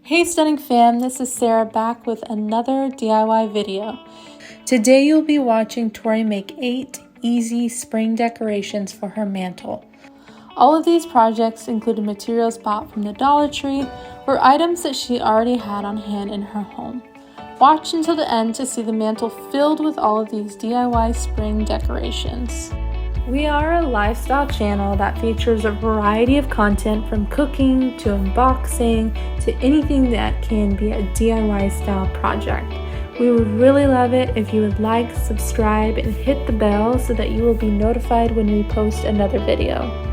Hey Stunning Fam, this is Sarah back with another DIY video. Today you'll be watching Tori make 8 easy spring decorations for her mantle. All of these projects included materials bought from the Dollar Tree or items that she already had on hand in her home. Watch until the end to see the mantle filled with all of these DIY spring decorations. We are a lifestyle channel that features a variety of content from cooking to unboxing to anything that can be a DIY style project. We would really love it if you would like, subscribe, and hit the bell so that you will be notified when we post another video.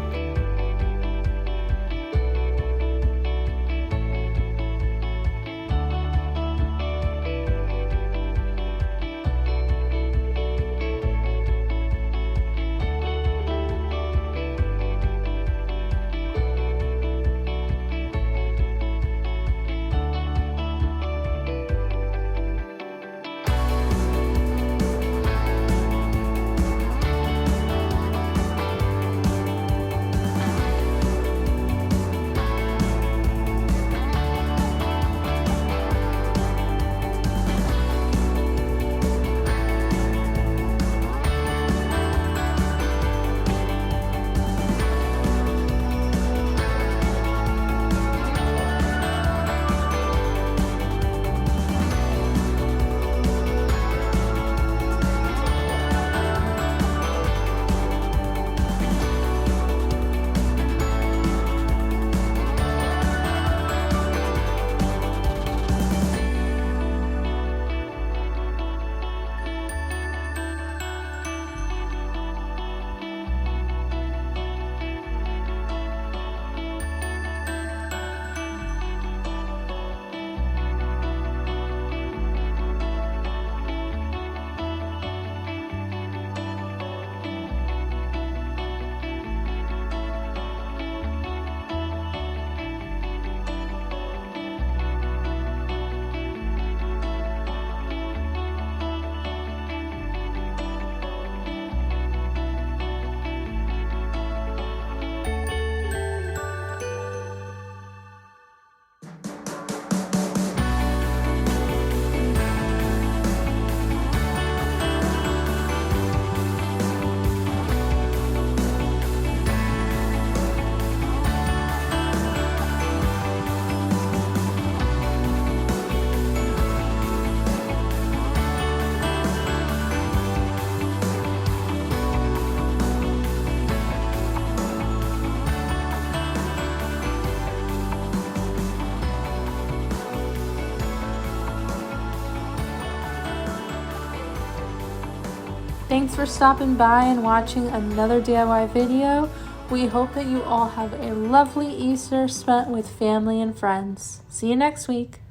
Thanks for stopping by and watching another DIY video. We hope that you all have a lovely Easter spent with family and friends. See you next week.